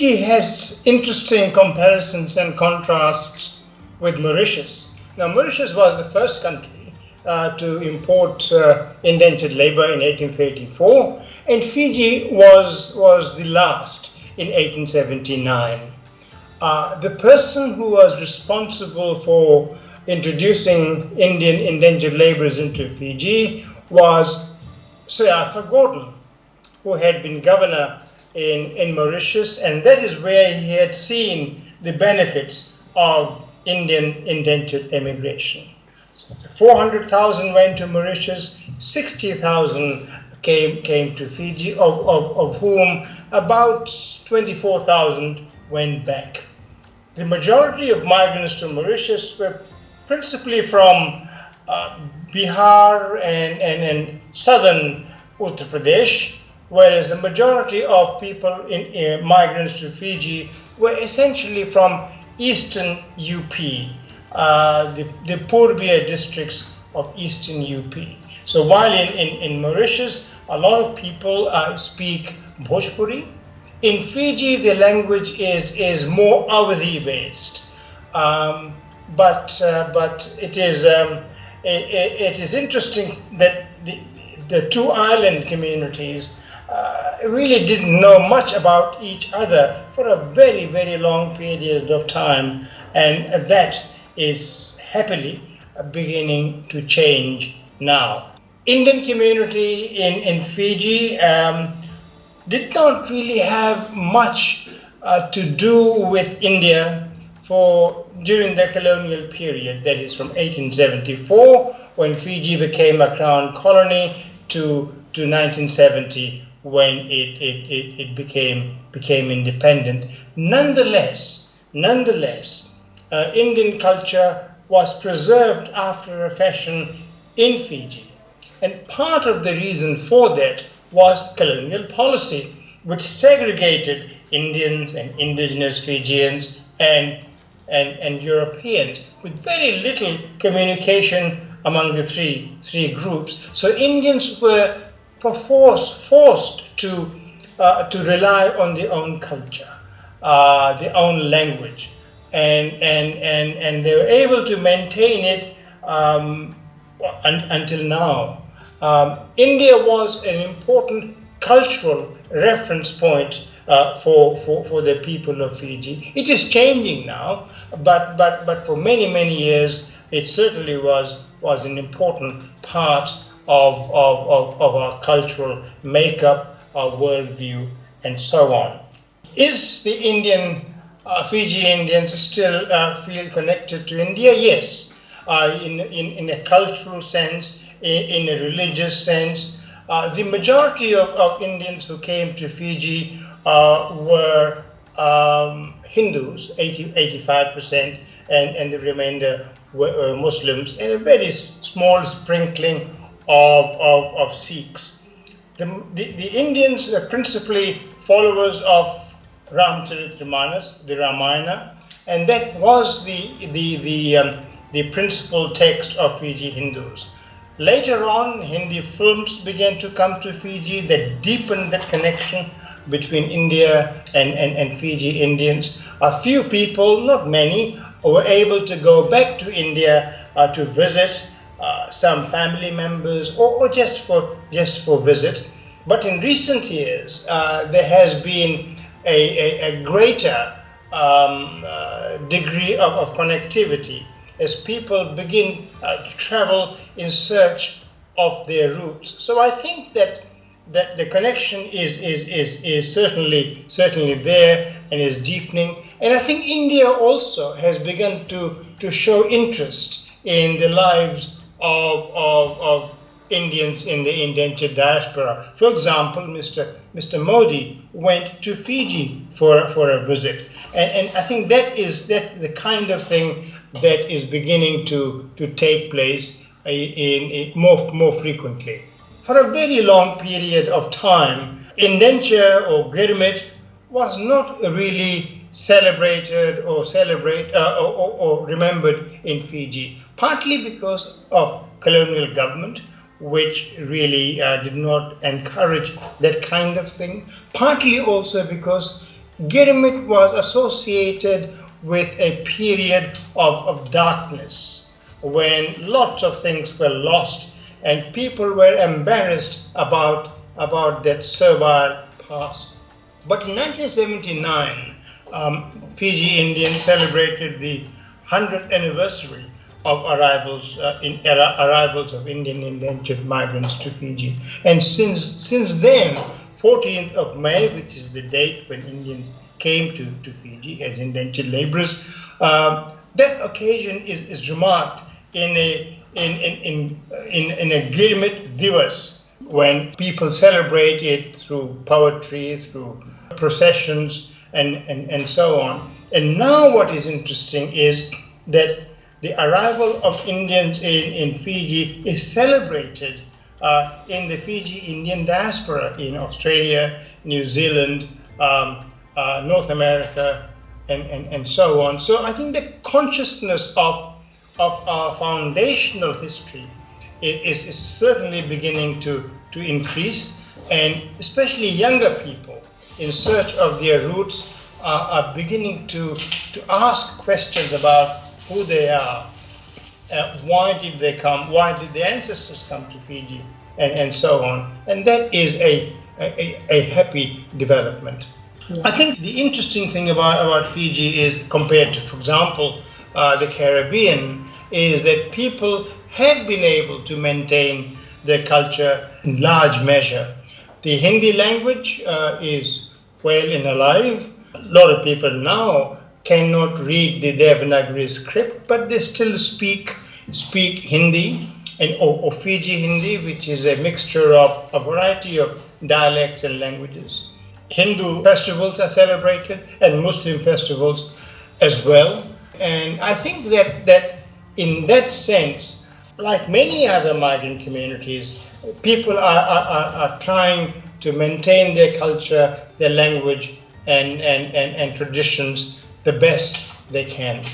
Fiji has interesting comparisons and contrasts with Mauritius. Now, Mauritius was the first country to import indentured labor in 1834, and Fiji was the last in 1879. The person who was responsible for introducing Indian indentured laborers into Fiji was Sir Arthur Gordon, who had been governor in Mauritius, and that is where he had seen the benefits of Indian indentured emigration. So 400,000 went to Mauritius, 60,000 came to Fiji, of whom about 24,000 went back. The majority of migrants to Mauritius were principally from Bihar and southern Uttar Pradesh, whereas the majority of people migrants to Fiji were essentially from eastern UP, the Purbiya districts of eastern UP. So while in Mauritius, a lot of people speak Bhojpuri, in Fiji the language is more Awadhi based, but it is interesting that the two island communities really didn't know much about each other for a very, very long period of time, and that is happily beginning to change now. Indian community in Fiji did not really have much to do with India during the colonial period, that is from 1874, when Fiji became a crown colony, to 1970, when it became independent. Nonetheless, Indian culture was preserved after a fashion in Fiji, and part of the reason for that was colonial policy, which segregated Indians and indigenous Fijians and Europeans, with very little communication among the three groups. So Indians were forced to rely on their own culture, their own language, and they were able to maintain it until now. India was an important cultural reference point for the people of Fiji. It is changing now, but for many years it certainly was an important part of our cultural makeup, our worldview, and so on. Is the Fiji Indians still feel connected to India? Yes, in a cultural sense, in a religious sense. The majority of Indians who came to Fiji were Hindus, 85%, and the remainder were Muslims, and a very small sprinkling of Sikhs. The Indians are principally followers of Ramcharitmanas, the Ramayana, and that was the principal text of Fiji Hindus. Later on, Hindi films began to come to Fiji that deepened that connection between India and Fiji Indians. A few people, not many, were able to go back to India to visit some family members or just for visit. But in recent years, there has been a greater degree of connectivity as people begin to travel in search of their roots. So I think that the connection is certainly there and is deepening. And I think India also has begun to show interest in the lives of Indians in the indentured diaspora. For example, Mr. Modi went to Fiji for a visit, and I think that's the kind of thing that is beginning to take place in more frequently. For a very long period of time, indenture or girmit was not really celebrated or remembered in Fiji, partly because of colonial government, which really did not encourage that kind of thing, partly also because Gurumit was associated with a period of darkness when lots of things were lost and people were embarrassed about that servile past. But in 1979, Fiji Indians celebrated the 100th anniversary of arrivals of Indian indentured migrants to Fiji. And since then, 14th of May, which is the date when Indians came to Fiji as indentured laborers, that occasion is remarked in a Gurumit Divas, when people celebrate it through poetry, through processions, and so on. And now what is interesting is that the arrival of Indians in Fiji is celebrated in the Fiji Indian diaspora in Australia, New Zealand, North America, and so on. So I think the consciousness of our foundational history is certainly beginning to increase, and especially younger people in search of their roots are beginning to ask questions about who they are, why did they come, why did their ancestors come to Fiji, and so on. And that is a happy development. Yeah. I think the interesting thing about Fiji is, compared to, for example, the Caribbean, is that people have been able to maintain their culture in large measure. The Hindi language is well and alive. A lot of people now cannot read the Devanagari script, but they still speak Hindi or Fiji Hindi, which is a mixture of a variety of dialects and languages. Hindu festivals are celebrated and Muslim festivals as well. And I think that in that sense, like many other migrant communities, people are trying to maintain their culture, their language, and traditions the best they can.